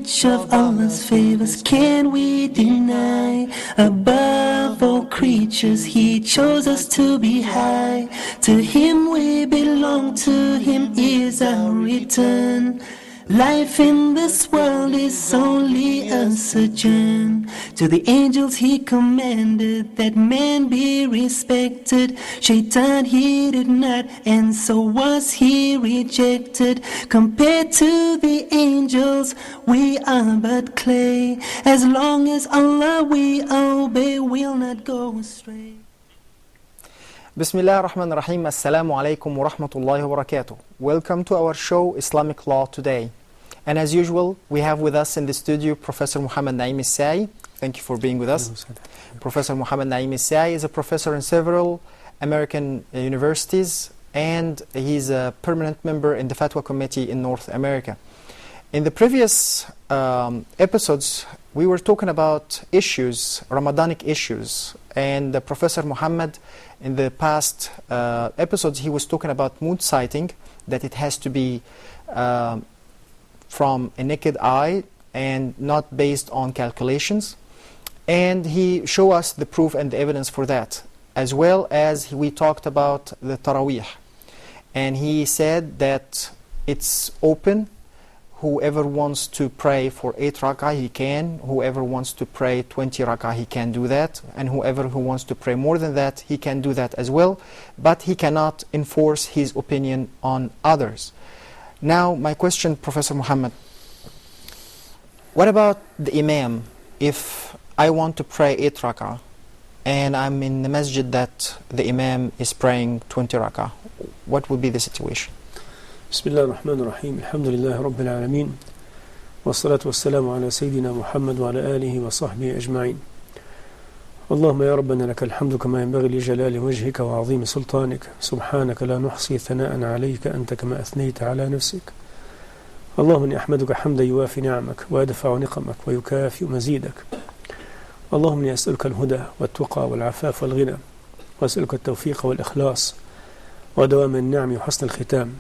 which of Allah's favors can we deny? Above all creatures He chose us to be high. To Him we belong, to Him is our return. Life in this world is only a sojourn. To the angels He commanded that man be respected. Shaitan he did not, and so was he rejected. Compared to the angels, we are but clay. As long as Allah we obey, we'll not go astray. Bismillah ar-Rahman ar-Rahim. Assalamu alaikum wa rahmatullahi wa barakatuh. Welcome to our show Islamic Law Today. And as usual, we have with us in the studio Professor Muhammad Saie. Thank you for being with us. Professor Muhammad Saie is a professor in several American universities, and he's a permanent member in the Fatwa Committee in North America. In the previous episodes, we were talking about issues, Ramadanic issues, and Professor Muhammad, in the past episodes, he was talking about moon sighting, that it has to be from a naked eye and not based on calculations. And he showed us the proof and the evidence for that, as well as we talked about the Taraweeh. And he said that it's open. Whoever wants to pray for 8 rak'ah, he can. Whoever wants to pray 20 rak'ah, he can do that. And whoever who wants to pray more than that, he can do that as well. But he cannot enforce his opinion on others. Now, my question, Professor Muhammad, what about the Imam? If I want to pray 8 rak'ah, and I'm in the masjid that the Imam is praying 20 rak'ah, what would be the situation? بسم الله الرحمن الرحيم الحمد لله رب العالمين والصلاة والسلام على سيدنا محمد وعلى آله وصحبه أجمعين اللهم يا ربنا لك الحمد كما ينبغي لجلال وجهك وعظيم سلطانك سبحانك لا نحصي ثناء عليك أنت كما أثنيت على نفسك اللهم إني أحمدك حمدا يوافي نعمك ويدفع نقمك ويكافئ مزيدك اللهم إني أسألك الهدى والتقى والعفاف والغنى وأسألك التوفيق والإخلاص ودوام النعم وحسن الختام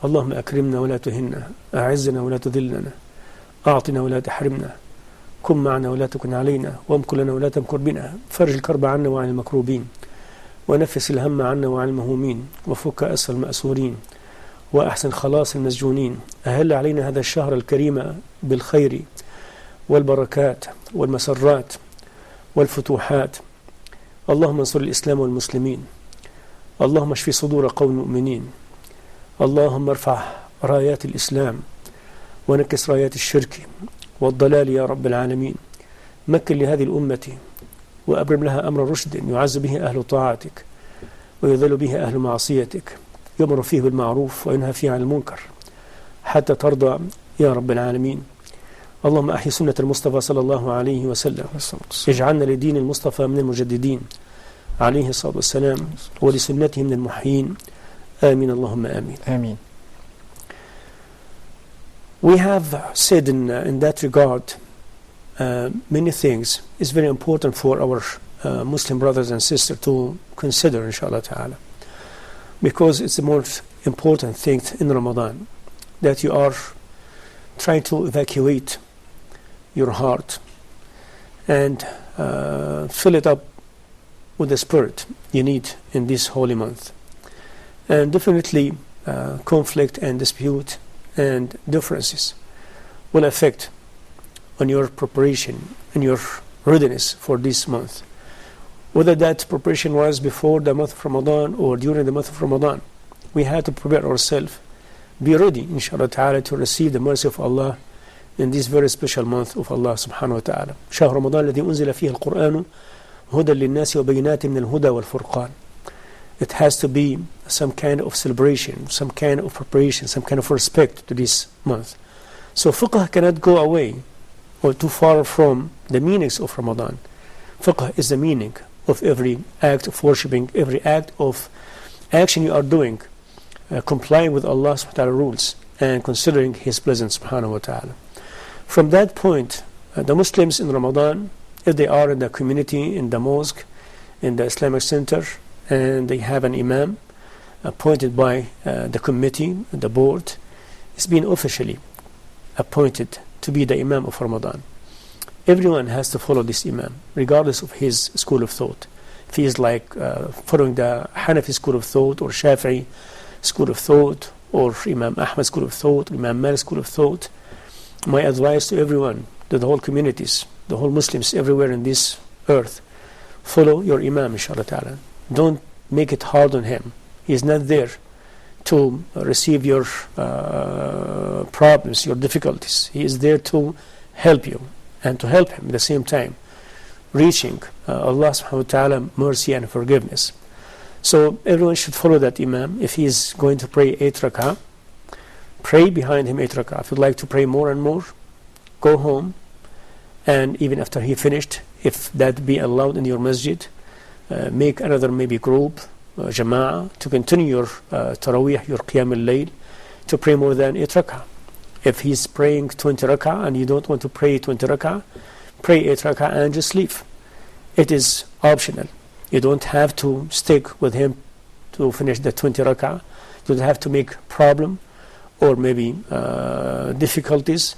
اللهم أكرمنا ولا تهنا أعزنا ولا تذلنا أعطنا ولا تحرمنا كن معنا ولا تكن علينا وامكر لنا ولا تمكر بنا فرج الكرب عنا وعن المكروبين ونفس الهم عنا وعن المهومين وفك أسر المأسورين وأحسن خلاص المسجونين أهل علينا هذا الشهر الكريم بالخير والبركات والمسرات والفتوحات اللهم انصر الإسلام والمسلمين اللهم اشفي صدور قوم المؤمنين اللهم ارفع رايات الإسلام ونكس رايات الشرك والضلال يا رب العالمين مكن لهذه الأمة وأبرم لها أمر رشد يعز به أهل طاعتك ويذل به أهل معصيتك يؤمر فيه بالمعروف وينهى فيه عن المنكر حتى ترضى يا رب العالمين اللهم أحيي سنة المصطفى صلى الله عليه وسلم اجعلنا لدين المصطفى من المجددين عليه الصلاة والسلام ولسنته من المحيين آمين اللهم آمين. Ameen. We have said in that regard many things. It's very important for our Muslim brothers and sisters to consider, inshallah ta'ala, because it's the most important thing in Ramadan, that you are trying to evacuate your heart and fill it up with the spirit you need in this holy month. And definitely conflict and dispute and differences will affect on your preparation and your readiness for this month. Whether that preparation was before the month of Ramadan or during the month of Ramadan, we had to prepare ourselves, be ready, inshallah ta'ala, to receive the mercy of Allah in this very special month of Allah subhanahu wa ta'ala. شهر رمضان الذي أنزل فيه القرآن هدى للناس وبينات من الهدى والفرقان. It has to be some kind of celebration, some kind of preparation, some kind of respect to this month. So fiqh cannot go away or too far from the meanings of Ramadan. Fiqh is the meaning of every act of worshipping, every act of action you are doing, complying with Allah's subhanahu wa ta'ala rules and considering His presence subhanahu wa ta'ala. From that point, the Muslims in Ramadan, if they are in the community, in the mosque, in the Islamic center, and they have an imam appointed by the committee, the board, it's been officially appointed to be the Imam of Ramadan. Everyone has to follow this Imam, regardless of his school of thought. If he is like following the Hanafi school of thought, or Shafi'i school of thought, or Imam Ahmed school of thought, Imam Malik school of thought, my advice to everyone, to the whole communities, the whole Muslims everywhere in this earth, follow your Imam, inshallah ta'ala. Don't make it hard on him. He is not there to receive your problems, your difficulties. He is there to help you and to help him at the same time, reaching Allah subhanahu wa ta'ala mercy and forgiveness. So everyone should follow that Imam. If he is going to pray 8 rak'ah, pray behind him 8 rak'ah. If you'd like to pray more and more, go home, and even after he finished, if that be allowed in your masjid, make another maybe group, jama'ah, to continue your taraweeh, your qiyam al-layl, to pray more than 8 rak'ah. If he's praying 20 rak'ah and you don't want to pray 20 rak'ah, pray 8 rak'ah and just leave. It is optional. You don't have to stick with him to finish the 20 rak'ah. You don't have to make problem or maybe difficulties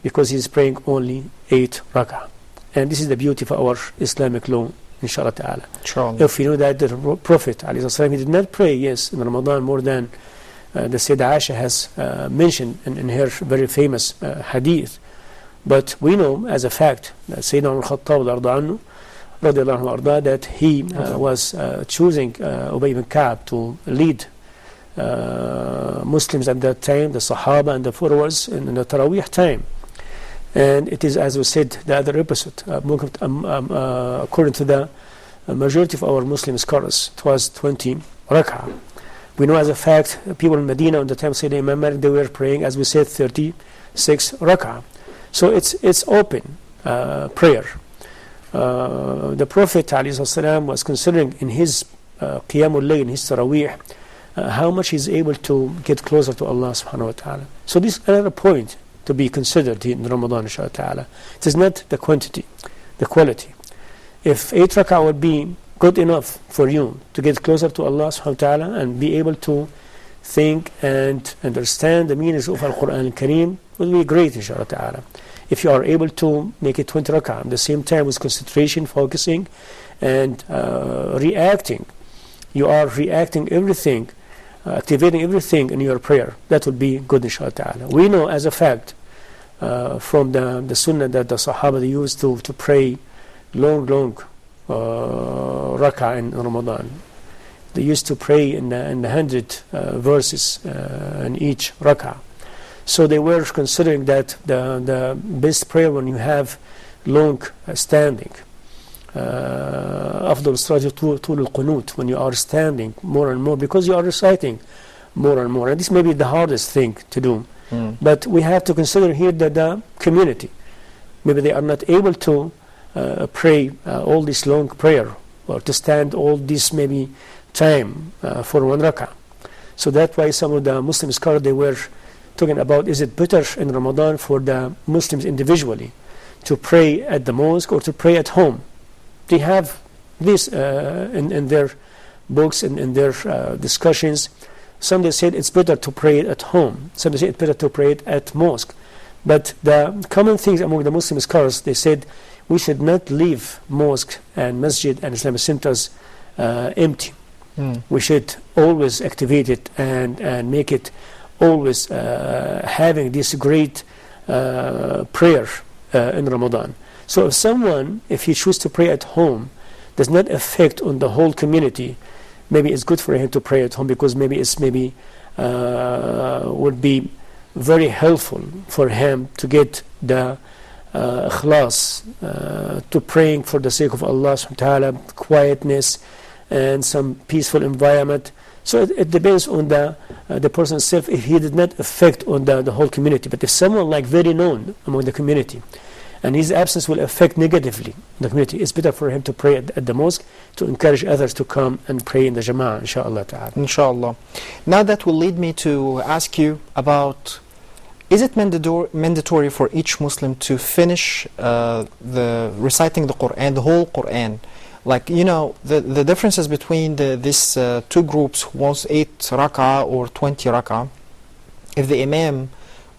because he's praying only 8 rak'ah. And this is the beauty of our Islamic law, inshallah ta'ala. Inshallah. If you know that the Prophet ﷺ, he did not pray, yes, in Ramadan more than the Sayyidah Aisha has mentioned in her very famous hadith. But we know as a fact that Sayyidina al-Khattab that he was choosing Ubay ibn Ka'b to lead Muslims at that time, the Sahaba and the followers in the Taraweeh time. And it is, as we said the other episode, according to the majority of our Muslim scholars, it was 20 rak'ah. We know as a fact people in Medina on the time of Sayyidina Imam Malik, they were praying, as we said, 36 rak'ah. So it's open prayer. The Prophet ﷺ was considering in his qiyamul layl, in his taraweeh, how much he's able to get closer to Allah subhanahu wa ta'ala. So this is another point to be considered in Ramadan, inshallah ta'ala. It is not the quantity, the quality. If 8 rak'ah would be good enough for you to get closer to Allah subhanahu wa ta'ala and be able to think and understand the meanings of Al-Quran al-Kareem, would be great, inshallah ta'ala. If you are able to make it 20 rak'ah at the same time with concentration, focusing, and reacting, you are reacting everything, activating everything in your prayer, that would be good, inshallah ta'ala. We know as a fact from the sunnah that the Sahaba they used to pray long rak'ah in Ramadan. They used to pray in the 100 verses in each rak'ah. So they were considering that the best prayer when you have long standing. أفضل الصلاة طول القنوت, when you are standing more and more because you are reciting more and more. And this may be the hardest thing to do. But we have to consider here that the community, maybe they are not able to pray all this long prayer or to stand all this maybe time for 1 rak'ah. So that's why some of the Muslim scholars, they were talking about, is it better in Ramadan for the Muslims individually to pray at the mosque or to pray at home? They have this in their books and in their discussions. Some they said it's better to pray it at home. Some they said it's better to pray it at mosque. But the common things among the Muslim scholars, they said we should not leave mosque and masjid and Islamic centers empty. We should always activate it and make it always having this great prayer in Ramadan. So if someone, if he chooses to pray at home, does not affect on the whole community, maybe it's good for him to pray at home because maybe it's would be very helpful for him to get the ikhlas, to praying for the sake of Allah subhanahu wa ta'ala, quietness and some peaceful environment. So it depends on the person himself if he did not affect on the whole community. But if someone like very known among the community and his absence will affect negatively the community, it's better for him to pray at the mosque to encourage others to come and pray in the jama'ah, inshallah ta'ala. Inshallah. Now that will lead me to ask you about, is it mandatory for each Muslim to finish reciting the Quran, the whole Quran? Like, you know, the differences between these two groups, who wants 8 rak'ah or 20 rak'ah. If the Imam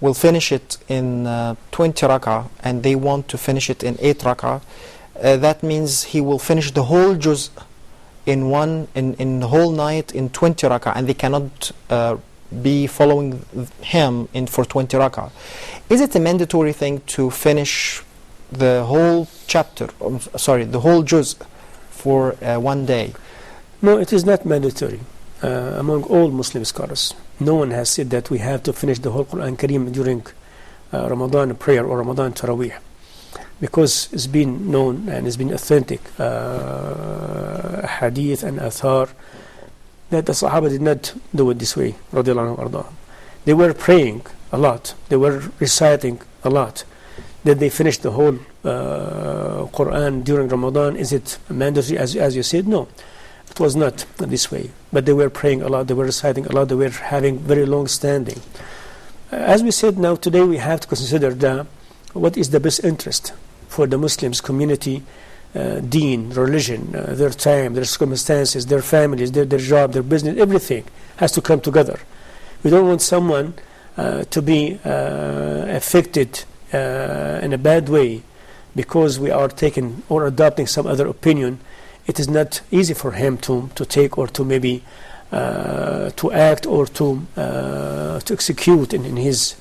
will finish it in 20 rak'ah and they want to finish it in 8 rak'ah, that means he will finish the whole juz in the whole night in 20 rak'ah, and they cannot be following him for 20 rak'ah. Is it a mandatory thing to finish the whole chapter, the whole juz for one day? No, it is not mandatory. Among all Muslim scholars, no one has said that we have to finish the whole Quran Kareem during Ramadan prayer or Ramadan Taraweeh, because it's been known and it's been authentic hadith and athar that the Sahaba did not do it this way, radiallahu anhu. They were praying a lot, they were reciting a lot. That they finished the whole Quran during Ramadan, is it mandatory as you said? No, it was not this way. But they were praying a lot, they were reciting a lot, they were having very long standing. As we said, now today we have to consider what is the best interest for the Muslims community, deen, religion, their time, their circumstances, their families, their job, their business, everything has to come together. We don't want someone to be affected in a bad way because we are taking or adopting some other opinion. It is not easy for him to take or to maybe to act or to execute in his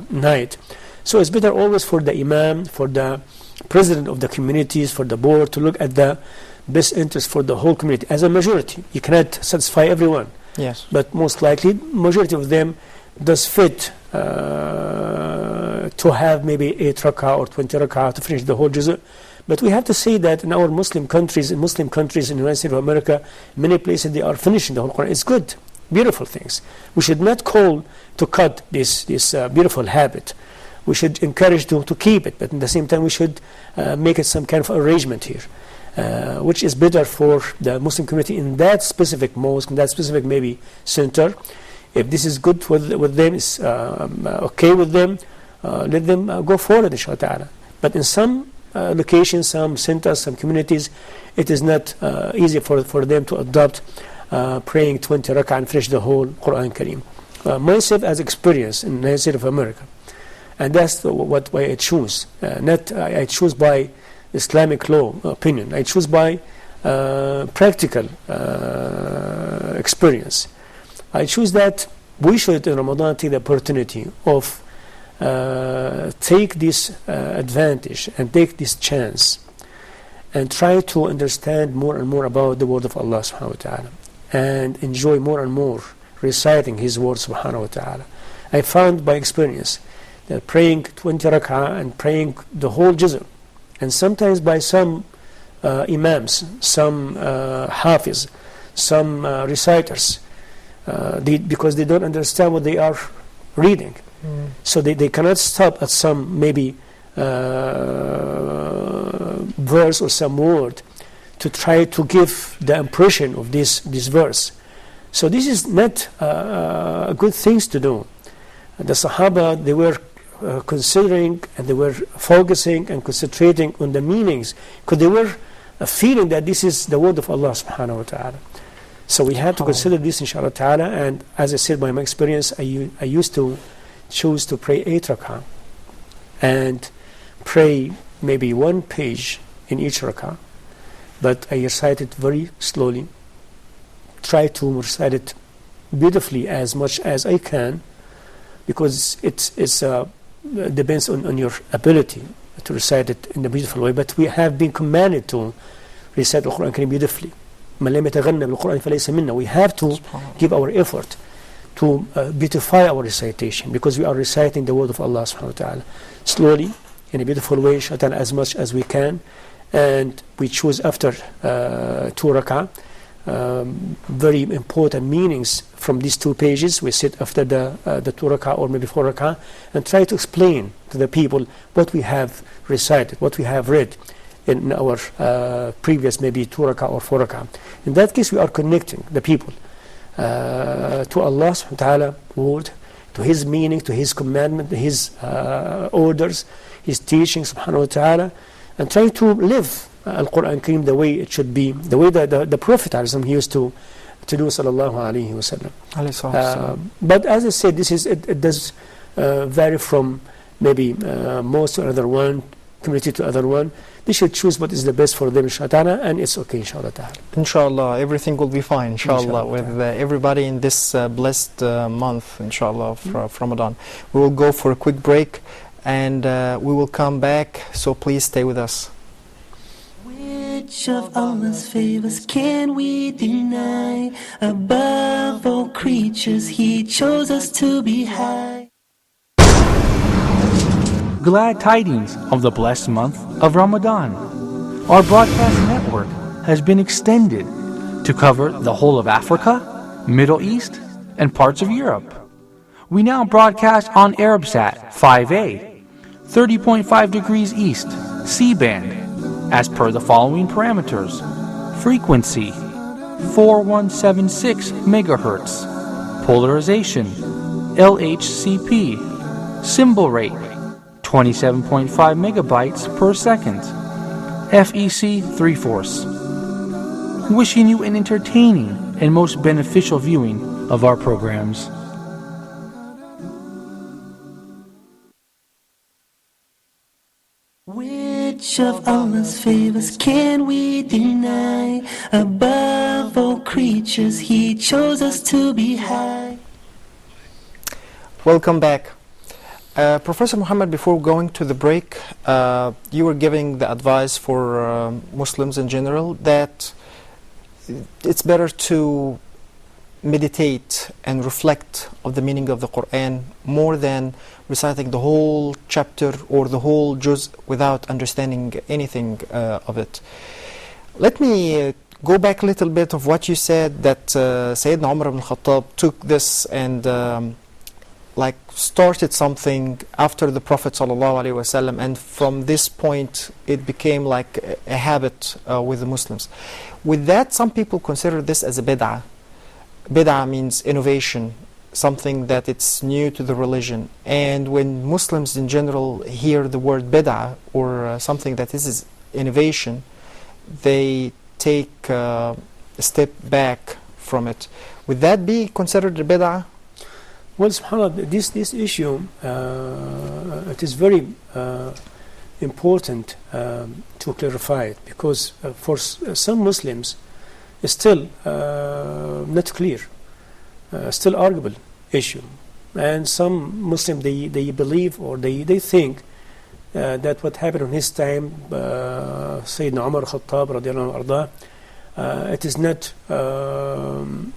night. So it's better always for the imam, for the president of the communities, for the board to look at the best interest for the whole community. As a majority, you cannot satisfy everyone. Yes. But most likely, majority of them does fit to have maybe 8 rak'ah or 20 rak'ah to finish the whole juz'. But we have to say that in our Muslim countries, in the United States of America, many places they are finishing the whole Quran. It's good, beautiful things. We should not call to cut this beautiful habit. We should encourage to keep it, but at the same time we should make it some kind of arrangement here, which is better for the Muslim community in that specific mosque, in that specific maybe center. If this is good with them, it's okay with them, let them go forward, inshallah ta'ala. But in some locations, some centers, some communities, it is not easy for them to adopt praying 20 rak'ah and finish the whole Quran Kareem. Myself as experience in the United States of America, and that's why I choose. I choose by Islamic law opinion. I choose by practical experience. I choose that we should in Ramadan take the opportunity of take this advantage and take this chance and try to understand more and more about the word of Allah subhanahu wa ta'ala and enjoy more and more reciting His word subhanahu wa ta'ala. I found by experience that praying 20 rak'ah and praying the whole juz', and sometimes by some imams, some hafiz, some reciters, because they don't understand what they are reading. So they cannot stop at some maybe verse or some word to try to give the impression of this verse. So this is not good things to do. The Sahaba, they were considering and they were focusing and concentrating on the meanings because they were feeling that this is the word of Allah subhanahu wa ta'ala. So we have to consider this inshallah ta'ala, and as I said by my experience, I used to choose to pray 8 rak'ah and pray maybe 1 page in each rak'ah, but I recite it very slowly, try to recite it beautifully as much as I can, because it's depends on your ability to recite it in a beautiful way. But we have been commanded to recite the Quran beautifully. We have to give our effort to beautify our recitation, because we are reciting the word of Allah subhanahu wa ta'ala slowly, in a beautiful way, inshallah, as much as we can. And we choose after 2 rak'ah very important meanings from these 2 pages. We sit after the 2 rak'ah or maybe 4 rak'ah and try to explain to the people what we have recited, what we have read in our previous maybe 2 rak'ah or 4 rak'ah. In that case, we are connecting the people to Allah subhanahu wa ta'ala word, to His meaning, to His commandment, to His orders, His teaching subhanahu wa ta'ala, and trying to live Al-Quran Kareem the way it should be, the way that the Prophet used to do sallallahu alayhi wa sallam. But as I said, it does vary from maybe most to another one, community to other one. They should choose what is the best for them, inshallah, and it's okay, inshallah ta'ala. Inshallah, everything will be fine, inshallah, Inshallah. with everybody in this blessed month, inshallah, of Ramadan. We will go for a quick break, and we will come back, so please stay with us. Which of Allah's favors can we deny? Above all creatures, He chose us to be high. Glad tidings of the blessed month of Ramadan. Our broadcast network has been extended to cover the whole of Africa, Middle East, and parts of Europe. We now broadcast on Arabsat 5A, 30.5 degrees east, C-band, as per the following parameters. Frequency 4176 megahertz. Polarization LHCP. Symbol rate 27.5 megabytes per second. FEC 3/4. Wishing you an entertaining and most beneficial viewing of our programs. Which of Allah's favors can we deny? Above all creatures, He chose us to be high. Welcome back. Professor Muhammad, before going to the break, you were giving the advice for Muslims in general that it's better to meditate and reflect of the meaning of the Quran more than reciting the whole chapter or the whole juz without understanding anything of it. Let me go back a little bit of what you said, that Sayyidina Umar ibn Khattab took this and like started something after the Prophet ﷺ, and from this point it became like a habit with the Muslims. With that, some people consider this as a bid'ah. Bid'ah means innovation, something that it's new to the religion. And when Muslims in general hear the word bid'ah or something that is innovation, they take a step back from it. Would that be considered a bid'ah? Well, subhanAllah, this issue, it is very important to clarify it, because for some Muslims it's still not clear, still arguable issue. And some Muslims, they believe or they think that what happened in his time, Sayyidina Umar Khattab radiallahu anhu, it is not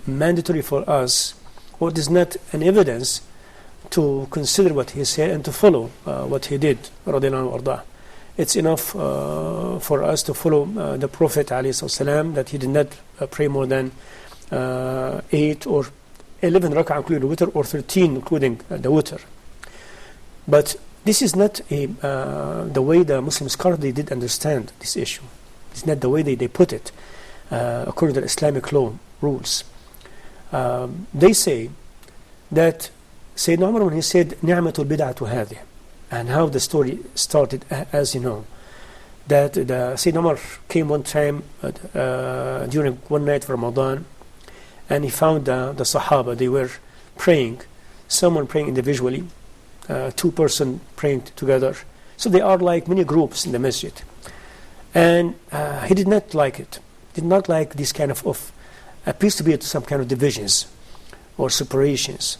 mandatory for us, or it is not an evidence to consider what he said and to follow what he did radiallahu anhu. It's enough for us to follow the Prophet ﷺ, that he did not pray more than 8 or 11 rak'ah including the witr, or 13 including the witr. But this is not the way the Muslims currently did understand this issue. It's not the way they put it according to the Islamic law rules. They say that Sayyidina Umar, when he said ni'matul bid'atu hadhi, and how the story started, as you know, that Sayyidina Umar came one time during one night of Ramadan, and he found the Sahaba, they were praying, someone praying individually, two person praying together. So they are like many groups in the masjid. And he did not like it, did not like this kind of appears to be some kind of divisions or separations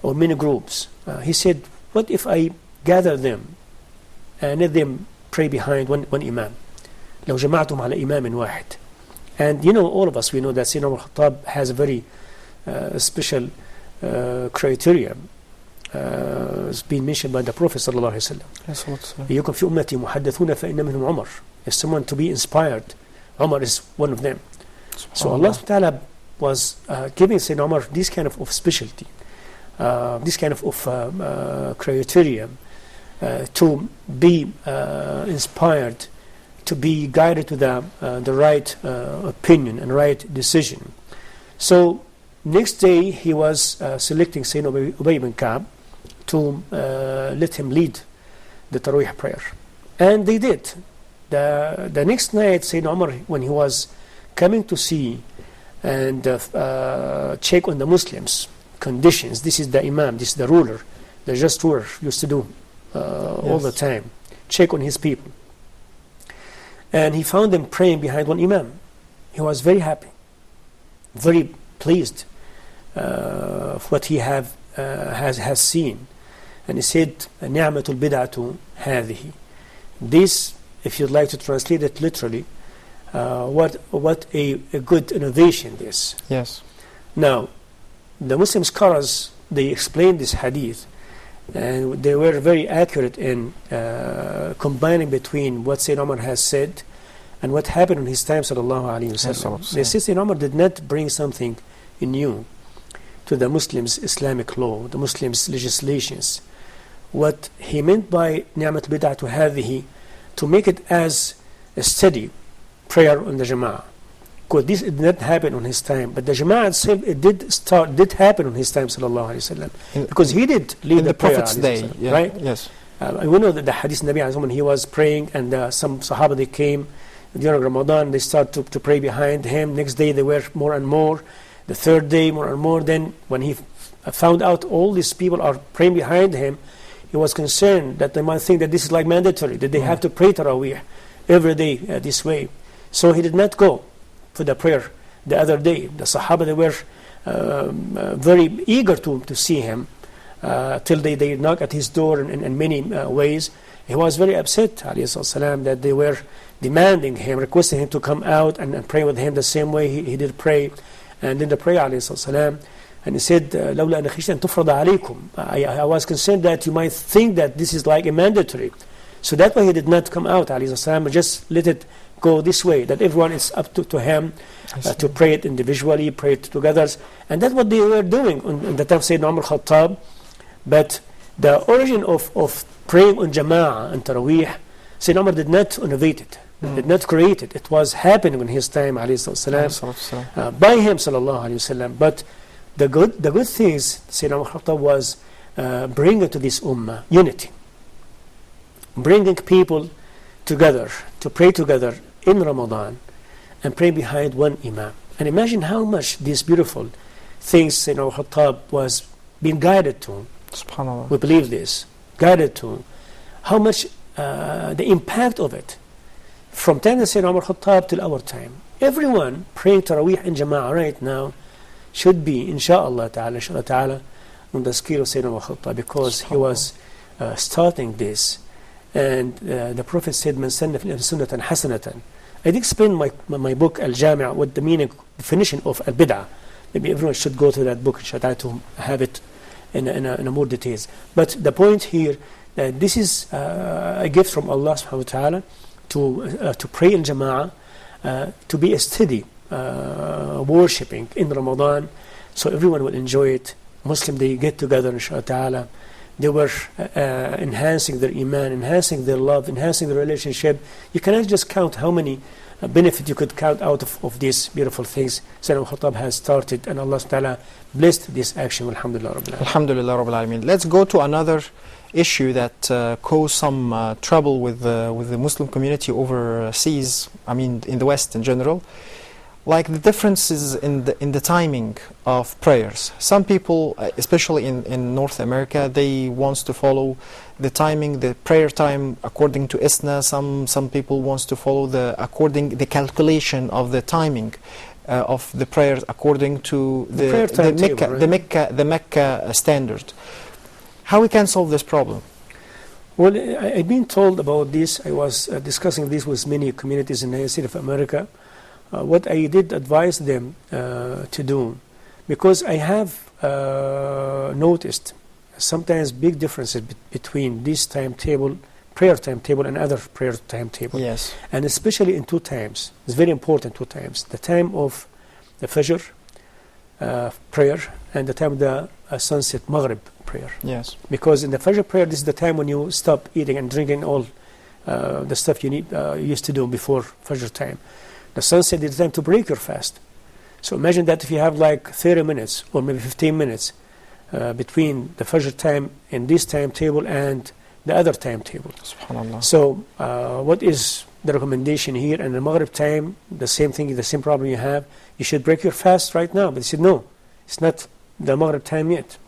or many groups. He said, what if I gather them and let them pray behind one imam? لو جمعتم على إمام واحد. And you know, all of us, we know that Sayyidina Umar Khattab has a very special criteria. It's been mentioned by the Prophet sallallahu alaihi wasallam. يكن في أمتي محدثون فإن منهم عمر. If someone to be inspired, Umar is one of them. So Allah subhanahu wa ta'ala was giving Sayyidina Umar this kind of specialty, this kind of criteria, to be inspired, to be guided to the right opinion and right decision. So next day he was selecting Sayyidina Ubay ibn Ka'b to let him lead the Taraweeh prayer. And they did. The next night, Sayyidina Umar, when he was coming to see and check on the Muslims' conditions, this is the Imam, this is the ruler, the just ruler used to do all the time, check on his people. And he found them praying behind one imam. He was very happy, very pleased of what he has seen. And he said, نِعْمَةُ الْبِدْعَةُ هَذِهِ. This, if you'd like to translate it literally, what a good innovation this. Yes. Now, the Muslim scholars, they explained this hadith, and they were very accurate in combining between what Sayyidina Umar has said and what happened in his time, sallallahu alayhi wa sallam. They said Sayyidina Umar did not bring something new to the Muslims' Islamic law, the Muslims' legislations. What he meant by نِعْمَةُ الْبِدْعَةُ هَذِهِ, to make it as a steady prayer on the Jama'ah. Because this did not happen on his time, but the Jama'ah itself, it did happen on his time, sallallahu alayhi wa sallam. Because he did lead in the prayer, Prophet's day, right? Yes. We know that the hadith Nabi alayhi sallam, he was praying, and some Sahaba, they came during Ramadan, they started to pray behind him. Next day they were more and more. The third day more and more. Then when he found out all these people are praying behind him, he was concerned that they might think that this is like mandatory, that they have to pray Taraweeh every day this way. So he did not go for the prayer the other day. The Sahaba, they were very eager to see him till they knocked at his door in many ways. He was very upset, alayhi salam, that they were demanding him, requesting him to come out and pray with him the same way he did pray. And in the prayer, alayhi salam, and he said, لَوْلَا أَنَّ خِشْتَ أَن تُفْرَضَ عَلَيْكُمْ. I was concerned that you might think that this is like a mandatory. So that way he did not come out, alayhi salam, just let it go this way, that everyone is up to him to pray it individually, pray it together. And that's what they were doing in the time of Sayyidina Umar Khattab. But the origin of praying on Jama'ah and Taraweeh, Sayyidina Umar did not innovate it, did not create it. It was happening in his time, alayhi salam, by him, sallallahu alayhi wasallam. But the good things Sayyidina Umar Khattab was bringing to this ummah, unity, bringing people together to pray together in Ramadan and pray behind one imam. And imagine how much these beautiful things Sayyidina Umar Khattab was being guided to. SubhanAllah. We believe this, guided to. How much the impact of it from time of Sayyidina Umar Khattab till our time. Everyone praying Taraweeh in Jama'ah right now should be, inshaAllah ta'ala, on the scale of Sayyidina Umar Khattab, because he was starting this. And the Prophet said, "Man sanna fil sunnatan hasanatan." I did explain my book Al-Jami' what the meaning, definition of al-bid'ah. Maybe everyone should go to that book and try to have it in more details. But the point here, that this is a gift from Allah subhanahu wa ta'ala to pray in Jama'ah, to be a steady worshipping in Ramadan, so everyone will enjoy it. Muslim, they get together, inshaAllah ta'ala. They were enhancing their iman, enhancing their love, enhancing their relationship. You cannot just count how many benefit you could count out of these beautiful things Sayyidina Khattab has started, and Allah subhanahu wa ta'ala blessed this action. Alhamdulillah Rabbil Alameen. Alhamdulillah Rabbil Alameen. Let's go to another issue that caused some trouble with the Muslim community overseas, I mean in the West in general. Like the differences in the timing of prayers. Some people, especially in North America, they want to follow the timing, the prayer time according to ISNA. Some people want to follow the calculation of the timing of the prayers according to the Mecca standard. How we can solve this problem? Well, I've been told about this. I was discussing this with many communities in the United States of America. What I did advise them to do, because I have noticed sometimes big differences between this timetable, prayer timetable, and other prayer timetable. Yes. And especially in two times. It's very important, two times. The time of the Fajr prayer and the time of the sunset Maghrib prayer. Yes. Because in the Fajr prayer, this is the time when you stop eating and drinking all the stuff you used to do before Fajr time. The sunset is the time to break your fast. So imagine that if you have like 30 minutes or maybe 15 minutes between the Fajr time in this timetable and the other timetable. SubhanAllah. So what is the recommendation here? And the Maghrib time, the same thing, the same problem you have. You should break your fast right now. But they said, no, it's not the Maghrib time yet.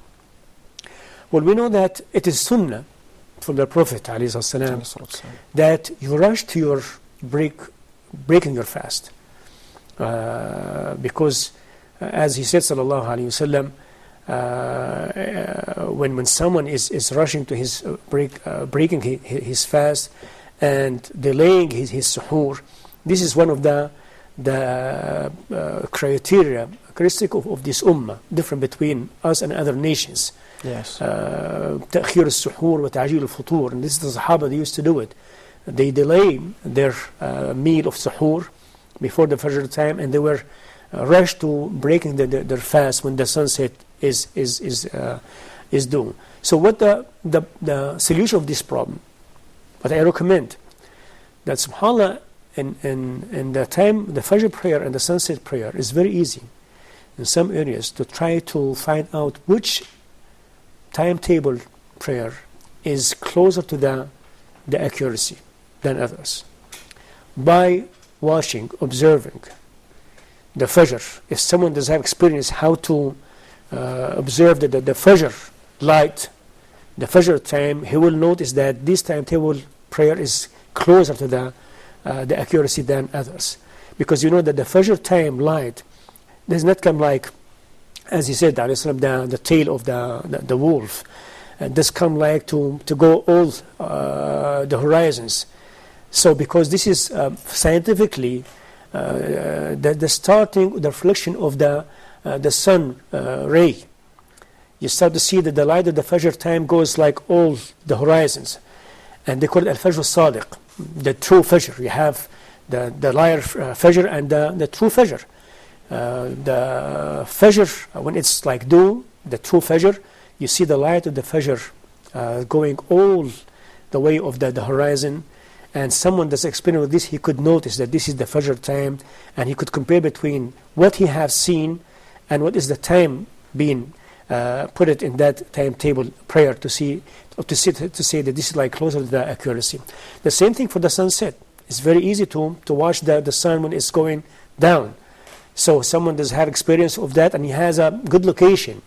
Well, we know that it is sunnah from the Prophet ﷺ that you rush to your breaking your fast. Because as he said, sallallahu alayhi wasallam, when someone is rushing to his breaking his fast and delaying his suhoor, this is one of the characteristic of this ummah, different between us and other nations. Yes. تأخير السحور وتعجيل الفطور, and this is the Sahaba, they used to do it. They delay their meal of suhoor before the Fajr time, and they were rushed to breaking their fast when the sunset is due. So what the solution of this problem? But I recommend that, subhanAllah, in the time, the Fajr prayer and the sunset prayer is very easy in some areas to try to find out which timetable prayer is closer to the accuracy than others. By watching, observing the Fajr, if someone does have experience how to observe the Fajr light, the Fajr time, he will notice that this timetable prayer is closer to the accuracy than others. Because you know that the Fajr time light does not come like, as he said, the tail of the wolf. Does come like to go all the horizons. So because this is scientifically the starting, the reflection of the sun ray. You start to see that the light of the Fajr time goes like all the horizons. And they call it Al-Fajr al-Sadiq, the true Fajr. You have the liar Fajr and the true Fajr. The Fajr, when it's like dew, the true Fajr, you see the light of the Fajr going all the way of the horizon. And someone that's experienced with this, he could notice that this is the Fajr time, and he could compare between what he has seen and what is the time being put it in that timetable prayer to say that this is like closer to the accuracy. The same thing for the sunset. It's very easy to watch the sun when it's going down. So someone does have experience of that, and he has a good location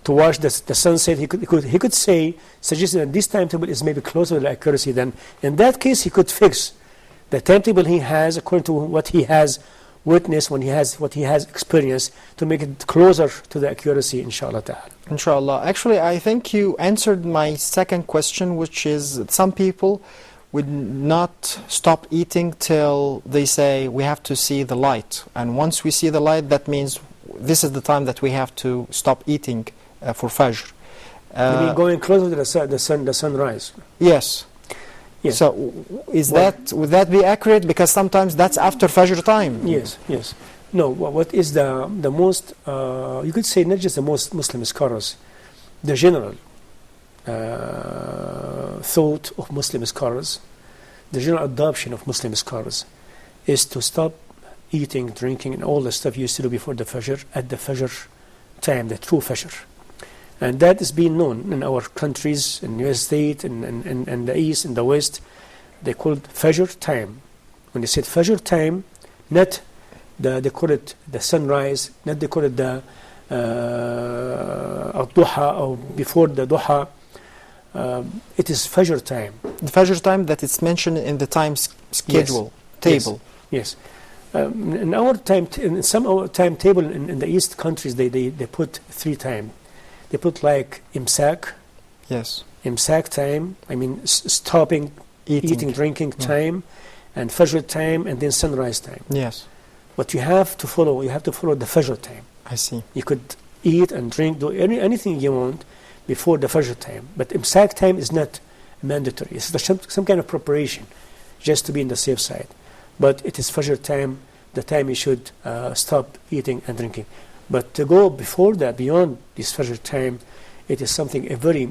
to watch the sunset. He could suggest that this timetable is maybe closer to the accuracy. Then in that case, he could fix the timetable he has according to what he has witnessed, what he has experienced, to make it closer to the accuracy, inshallah ta'ala. Inshallah. Actually, I think you answered my second question, which is that some people would not stop eating till they say we have to see the light. And once we see the light, that means this is the time that we have to stop eating for Fajr. You mean going closer to the sunrise? Yes. Yes. So would that be accurate? Because sometimes that's after Fajr time. Yes. No, what is the most, you could say not just the most Muslim scholars, the general thought of Muslim scholars, the general adoption of Muslim scholars is to stop eating, drinking, and all the stuff you used to do before the Fajr at the Fajr time, the true Fajr. And that is being known in our countries, in the US state, in the East, in the West. They call it Fajr time. When they said Fajr time, not they call it the sunrise, not they call it the al-duha, or before the duha. It is Fajr time. The Fajr time that it's mentioned in the time schedule table. Yes. In our time, in some our timetable in the East countries, they put 3 times. They put like imsak. Yes. Imsak time. I mean stopping eating, drinking time, and Fajr time, and then sunrise time. Yes. But you have to follow the Fajr time. I see. You could eat and drink, do anything you want before the Fajr time. But imsak time is not mandatory. It's some kind of preparation, just to be in the safe side. But it is Fajr time, the time you should stop eating and drinking. But to go before that, beyond this Fajr time, it is something very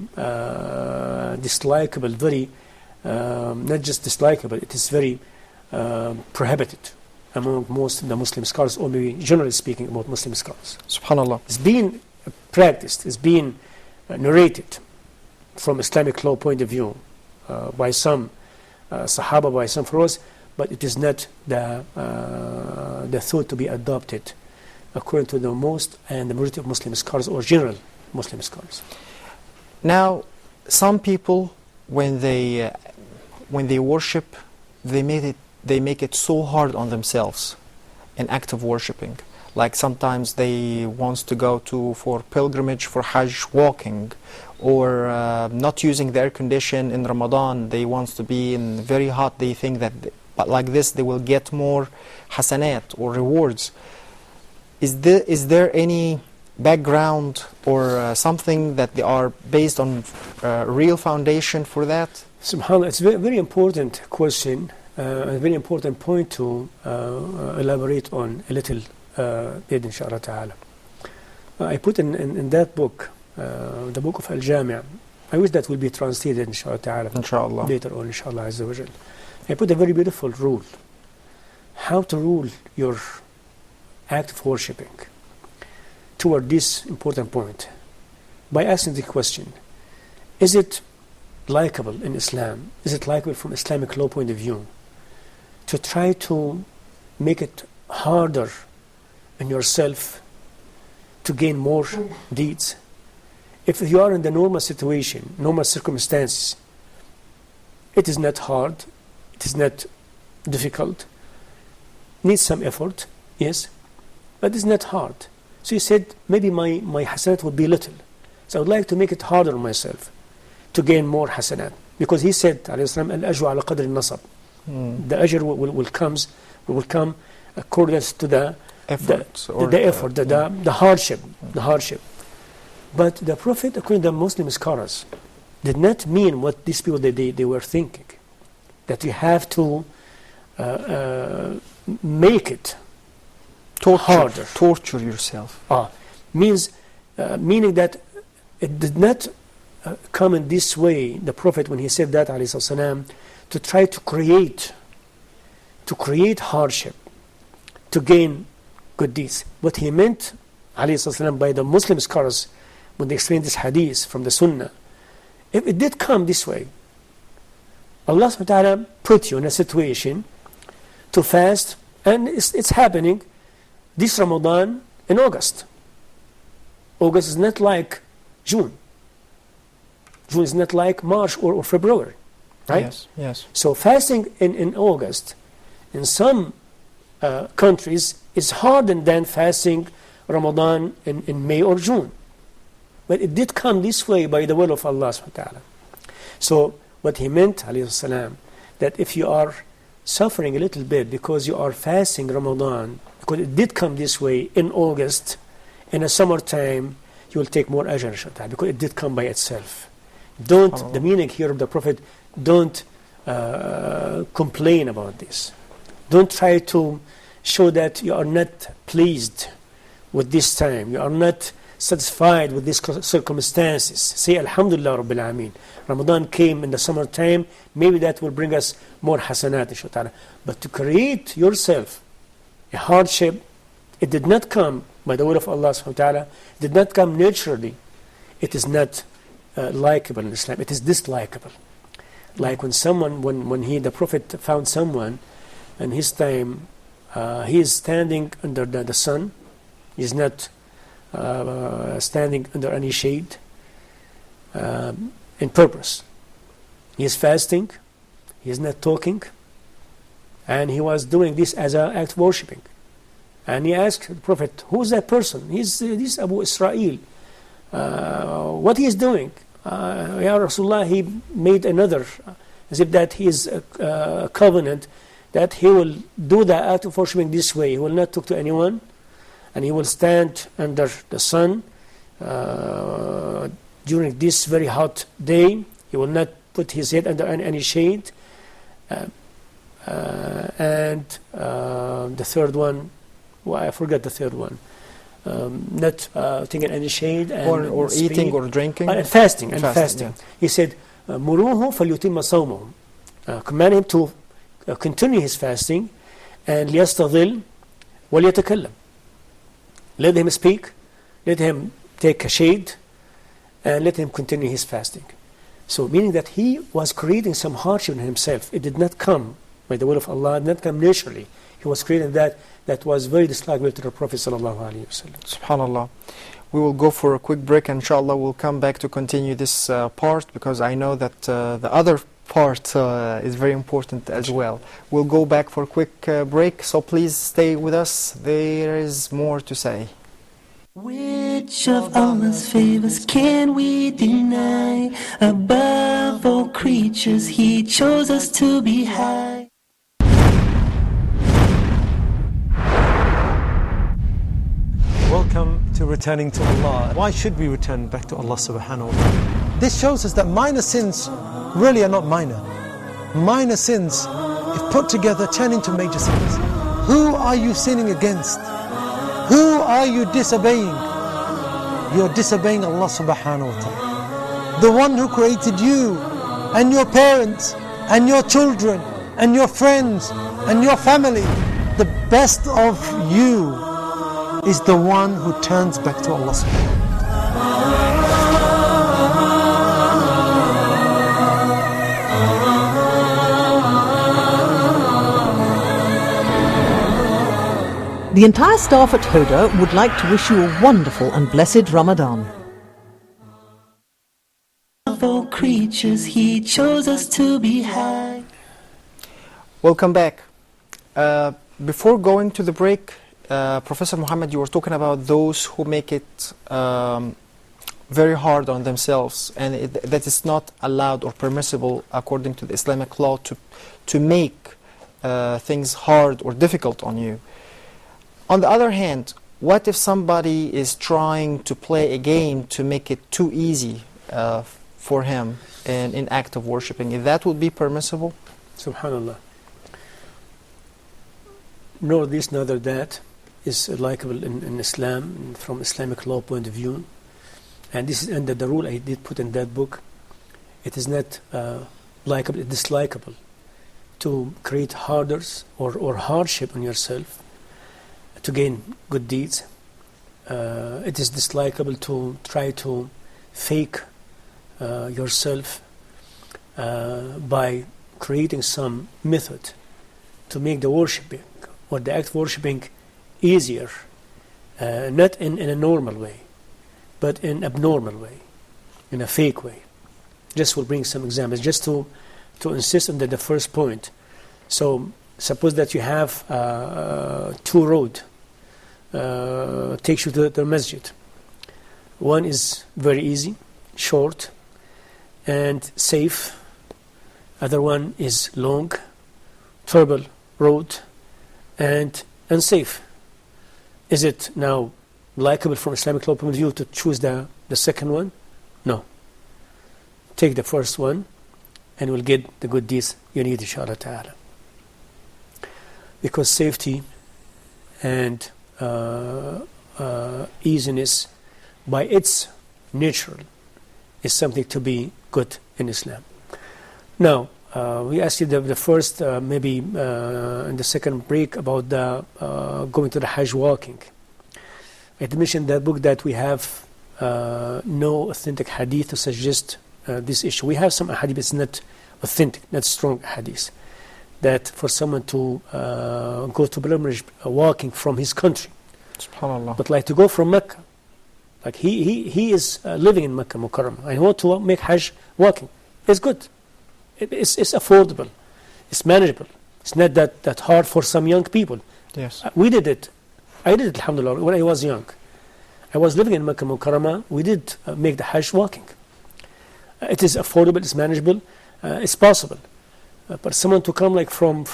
dislikable, very, not just dislikable, it is very prohibited among most of the Muslim scholars, or maybe generally speaking about Muslim scholars. Subhanallah. It's being practiced, it's being narrated from Islamic law point of view by some Sahaba, by some followers, but it is not the thought to be adopted according to the most and the majority of Muslim scholars, or general Muslim scholars. Now, some people, when they worship, they make it so hard on themselves, an act of worshiping. Like sometimes they want to go for pilgrimage, for Hajj, walking, or not using the air condition in Ramadan. They want to be in very hot. They think that, but like this, they will get more hasanat or rewards. Is there any background or something that they are based on real foundation for that? SubhanAllah, it's a very, very important question, a very important point to elaborate on a little bit, inshaAllah ta'ala. I put in that book, the book of Al-Jami', I wish that will be translated, inshaAllah ta'ala, Inshallah. later on, inshaAllah Azza wa Jal. I put a very beautiful rule, how to rule your act of worshipping toward this important point, by asking the question, is it likable in Islam, is it likable from Islamic law point of view, to try to make it harder on yourself to gain more deeds? If you are in the normal situation, normal circumstances, it is not hard, it is not difficult, needs some effort, yes, but it's not hard. So he said, maybe my hasanat would be little, so I would like to make it harder on myself to gain more hasanat, because he said, alayhi salam, al-ajru ala qadri nasab, the ajr will come according to the effort, the hardship. But the Prophet, according to the Muslim scholars, did not mean what these people they were thinking, that you have to make it harder, torture yourself. Meaning that it did not come in this way, the Prophet, when he said that, alayhi salam, to try to create hardship to gain good deeds. What he meant, alayhi salam, by the Muslim scholars, when they explain this hadith from the Sunnah, if it did come this way, Allah subhanahu wa ta'ala put you in a situation to fast, and it's happening this Ramadan in August. August is not like June. June is not like March or February, right? Yes. So fasting in August in some countries is harder than fasting Ramadan in May or June. But it did come this way by the will of Allah subhanahu wa ta'ala. So what he meant, alayhi salam, that if you are suffering a little bit because you are fasting Ramadan, because it did come this way in August, in a summertime, you will take more ajr, inshallah, because it did come by itself. The meaning here of the Prophet, don't complain about this. Don't try to show that you are not pleased with this time, you are not satisfied with these circumstances. Say Alhamdulillah Rabbil Alameen. Ramadan came in the summertime, maybe that will bring us more hasanat, inshallah. But to create yourself a hardship, it did not come by the will of Allah subhanahu wa ta'ala, it did not come naturally. It is not likable in Islam, it is dislikable. Like when someone, the Prophet found someone in his time, he is standing under the sun, he is not standing under any shade in purpose. He is fasting, he is not talking, and he was doing this as an act of worshipping. And he asked the Prophet, who is that person? He's Abu Israel. What he is doing? Ya Rasulullah, he made another, as if that he is a covenant, that he will do the act of worshipping this way. He will not talk to anyone, and he will stand under the sun during this very hot day. He will not put his head under any shade. And the third one, I forgot the third one. Not taking any shade and or eating or drinking, fasting. Yeah. He said, "Muruhu falyutimma sawmahu." Command him to continue his fasting, and liyastadhil walyatakallam. Let him speak, let him take a shade, and let him continue his fasting. So, meaning that he was creating some hardship in himself. It did not come by the will of Allah, it did not come naturally. He was creating that was very dislikable to the Prophet sallallahu alaihi wasallam. Subhanallah. we will go for a quick break, and inshallah we'll come back to continue this part, because I know that the other part is very important as well. We'll go back for a quick break, so please stay with us. There is more to say. Which of Allah's favors can we deny? Above all creatures, He chose us to be high. Welcome to returning to Allah. Why should we return back to Allah subhanahu wa ta'ala? This shows us that minor sins really are not minor. Minor sins, if put together, turn into major sins. Who are you sinning against? Who are you disobeying? You're disobeying Allah subhanahu wa ta'ala. The one who created you and your parents and your children and your friends and your family. The best of you is the one who turns back to Allah subhanahu wa ta'ala. The entire staff at Huda would like to wish you a wonderful and blessed Ramadan. Of all creatures, He chose us to be high. Welcome back. Before going to the break, Professor Muhammad, you were talking about those who make it very hard on themselves, and that is not allowed or permissible according to the Islamic law to make things hard or difficult on you. On the other hand, what if somebody is trying to play a game to make it too easy for him in act of worshipping? If that would be permissible? Subhanallah. Nor this, neither that is likable in Islam from Islamic law point of view, and this is under the rule I did put in that book. It is not likable, it is dislikable to create harders or hardship on yourself to gain good deeds. It is dislikable to try to fake yourself by creating some method to make the worshipping or the act of worshipping easier, not in a normal way, but in an abnormal way, in a fake way. Just will bring some examples, just to insist on the first point. So suppose that you have two roads takes you to the masjid. One is very easy, short, and safe. Other one is long, terrible road, and unsafe. Is it now likable from Islamic law point of view to choose the second one? No. Take the first one and you'll get the good deeds you need, inshallah ta'ala. Because safety and easiness by its nature is something to be good in Islam. Now, we asked you the first, maybe in the second break, about the going to the Hajj walking. I had mentioned in that book that we have no authentic hadith to suggest this issue. We have some hadith, but it's not authentic, not strong hadith, that for someone to go to pilgrimage walking from his country. SubhanAllah. But like to go from Mecca, like he is living in Mecca Mukarram, and he wants to make Hajj walking. It's good. It's affordable. It's manageable. It's not that hard for some young people. Yes. We did it. I did it, alhamdulillah, when I was young. I was living in Mecca Mukarramah. We did make the Hajj walking. It is affordable. It's manageable. It's possible. But someone to come like from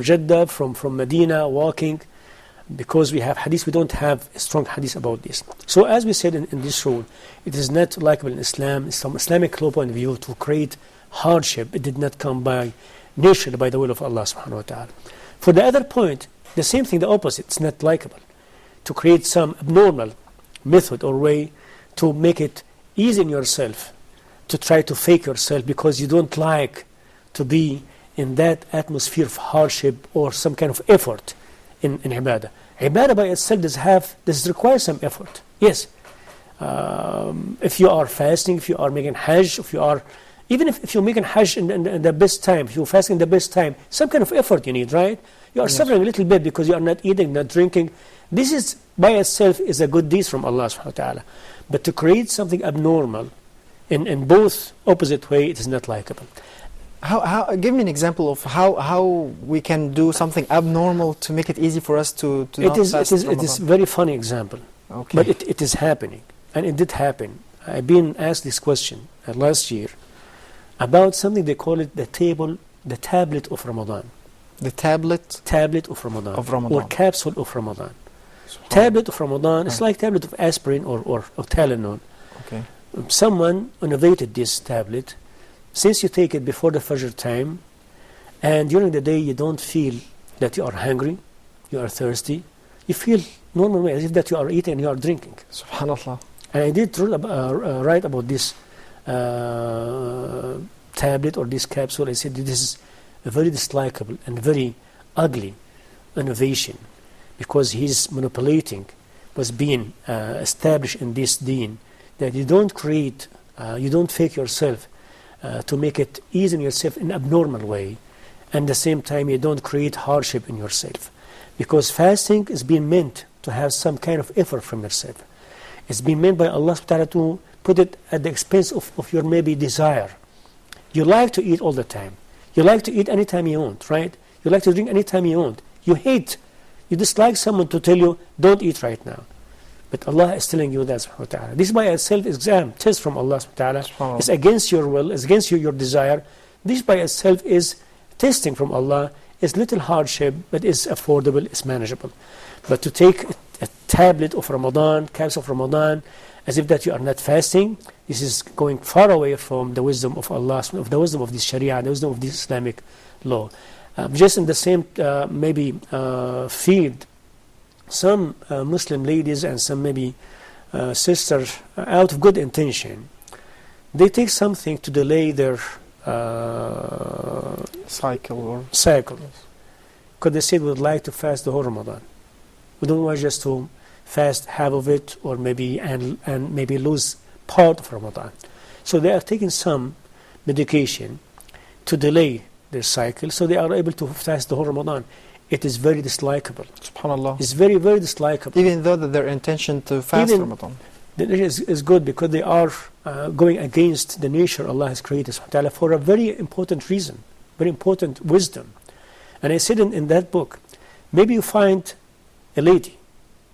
Jeddah, from Medina, walking, because we have hadith, we don't have a strong hadith about this. So as we said in this rule, it is not likable in Islam, from Islamic law point of view, to create hardship. It did not come by nature, by the will of Allah subhanahu wa ta'ala. For the other point, the same thing, the opposite. It's not likable to create some abnormal method or way to make it easy in yourself, to try to fake yourself because you don't like to be in that atmosphere of hardship or some kind of effort in ibadah. Ibadah by itself does require some effort. Yes. If you are fasting, if you are making Hajj, even if you're making Hajj in the best time, if you're fasting in the best time, some kind of effort you need, right? You are suffering a little bit because you are not eating, not drinking, This is by itself is a good deed from Allah subhanahu wa ta'ala. But to create something abnormal in both opposite way, it is not likable. Give me an example of how we can do something abnormal to make it easy for us to not fast it Ramadan. is very funny example. Okay. But it is happening. And it did happen. I've been asked this question last year about something they call it the tablet of Ramadan. The tablet of Ramadan. Or capsule of Ramadan. Tablet of Ramadan, it's like tablet of aspirin or Tylenol. Okay. Someone innovated this tablet. Since you take it before the Fajr time, and during the day you don't feel that you are hungry, you are thirsty, you feel normal as if that you are eating and you are drinking. Subhanallah. And I did write about this tablet or this capsule. I said this is a very dislikable and very ugly innovation, because he's manipulating what's being established in this deen, that you don't create, you don't fake yourself to make it easy on yourself in an abnormal way, and at the same time you don't create hardship in yourself, because fasting is being meant to have some kind of effort from yourself. It's been meant by Allah subhanahu wa ta'ala to put it at the expense of your maybe desire. You like to eat all the time. You like to eat anytime you want, right? You like to drink anytime you want. You dislike someone to tell you, don't eat right now. But Allah is telling you that subhanahu wa ta'ala. This by itself is exam, test from Allah subhanahu wa ta'ala. It's against your will, it's against your desire. This by itself is testing from Allah. It's little hardship, but it's affordable, it's manageable. But to take a tablet of Ramadan, capsule of Ramadan, as if that you are not fasting, this is going far away from the wisdom of Allah, of the wisdom of this Sharia, the wisdom of this Islamic law. Just in the same field, some Muslim ladies and some maybe sisters, out of good intention, they take something to delay their cycle. Because they said we would like to fast the whole Ramadan. We don't want just to fast half of it, or maybe and maybe lose part of Ramadan. So they are taking some medication to delay their cycle, so they are able to fast the whole Ramadan. It is very dislikable. SubhanAllah. It's very, very dislikable. Even though that their intention to fast Ramadan is good, because they are going against the nature Allah has created for a very important reason, very important wisdom. And I said in that book, maybe you find a lady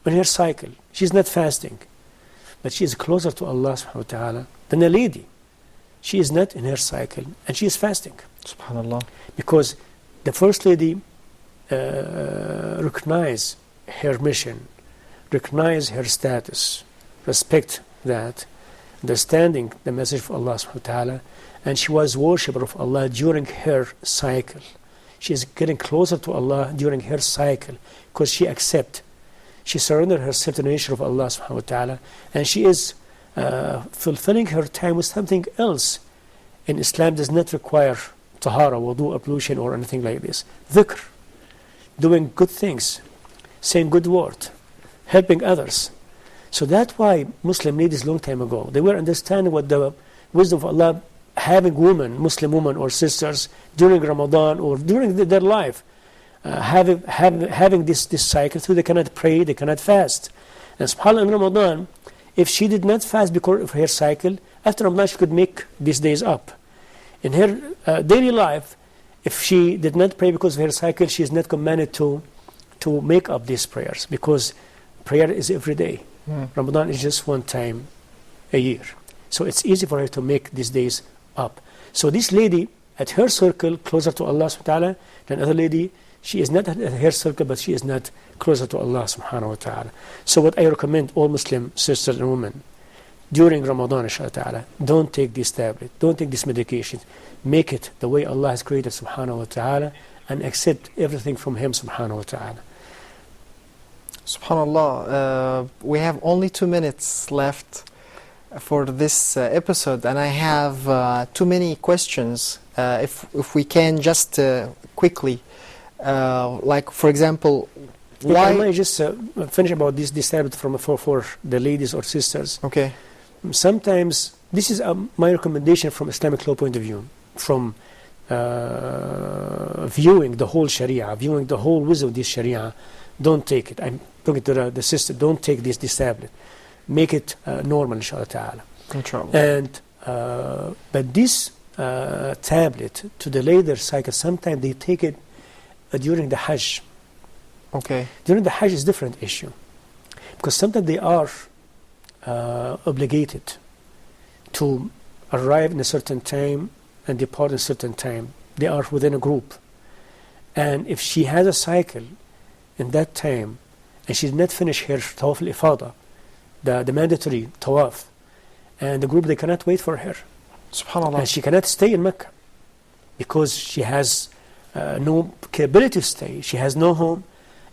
in her cycle, she's not fasting, but she is closer to Allah subhanahu wa ta'ala than a lady. She is not in her cycle and she is fasting. SubhanAllah. Because the first lady recognize her mission, recognize her status, respect that, understanding the message of Allah subhanahu wa ta'ala, and she was worshipper of Allah during her cycle. She is getting closer to Allah during her cycle because she surrendered herself to the nature of Allah subhanahu wa ta'ala, and she is fulfilling her time with something else. In Islam does not require tahara, wudu, ablution or anything like this. Dhikr, doing good things, saying good word, helping others. So that's why Muslim ladies long time ago, they were understanding what the wisdom of Allah, having women, Muslim women or sisters during Ramadan or during their life, having this cycle, so they cannot pray, they cannot fast. And subhanAllah, in Ramadan, if she did not fast because of her cycle, after Ramadan she could make these days up. In her daily life, if she did not pray because of her cycle, she is not commanded to make up these prayers, because prayer is every day. Ramadan is just one time a year. So it's easy for her to make these days up. So this lady, at her circle, closer to Allah subhanahu wa ta'ala, than other lady, she is not at her circle, but she is not closer to Allah subhanahu wa ta'ala. So what I recommend all Muslim sisters and women, during Ramadan, inshaAllah, don't take this tablet, don't take this medication. Make it the way Allah has created subhanahu wa ta'ala, and accept everything from Him subhanahu wa ta'ala. SubhanAllah, we have only 2 minutes left for this episode, and I have too many questions. If we can just quickly, like for example, why? I might just finish about this tablet for the ladies or sisters. Okay. Sometimes this is my recommendation from Islamic law point of view, from viewing the whole Sharia, viewing the whole wisdom of this Sharia. Don't take it. talking to the sister, don't take this tablet. Make it normal, inshallah ta'ala. Inshallah. And but this tablet to delay their cycle, sometimes they take it during the Hajj. Okay. During the Hajj is a different issue, because sometimes they are obligated to arrive in a certain time and depart in a certain time. They are within a group, and if she has a cycle in that time and she did not finish her tawaf al-ifada, the mandatory tawaf, and the group, they cannot wait for her. Subhanallah. And she cannot stay in Mecca because she has no capability to stay. She has no home.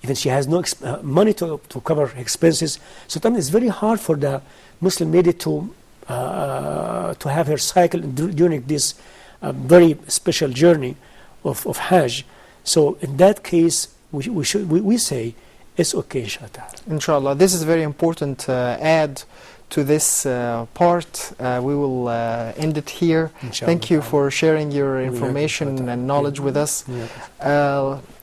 Even she has no money to cover her expenses. Sometimes it's very hard for the Muslim lady to have her cycle during this very special journey of Hajj. So in that case, we say it's okay, inshallah. Inshallah. This is very important add to this part. We will end it here. Inshallah. Thank you for sharing your information and knowledge with us.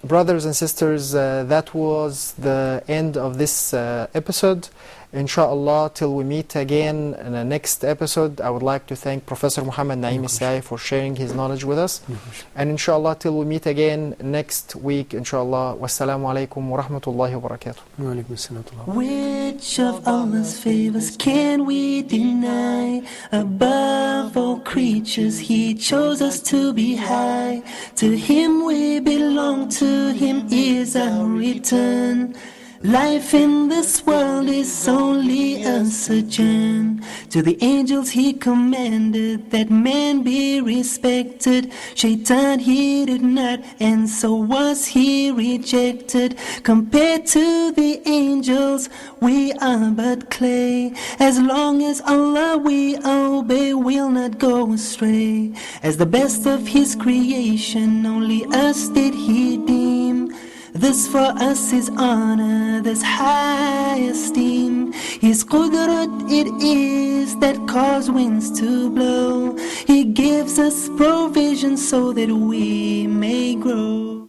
Brothers and sisters, that was the end of this episode. Inshallah, till we meet again in the next episode, I would like to thank Professor Muhammad Naim Saie for sharing his knowledge with us. And inshallah, till we meet again next week, inshallah. Wassalamu alaikum wa rahmatullahi wa barakatuh. Which of Allah's favors can we deny? Above all creatures, He chose us to be high. To Him we belong, to Him is our return. Life in this world is only a sojourn. To the angels He commanded that man be respected. Shaitan he did not, and so was he rejected. Compared to the angels, we are but clay. As long as Allah we obey, we'll not go astray. As the best of His creation, only us did He deem. This for us is honor, this high esteem. His qudrat it is that cause winds to blow. He gives us provision so that we may grow.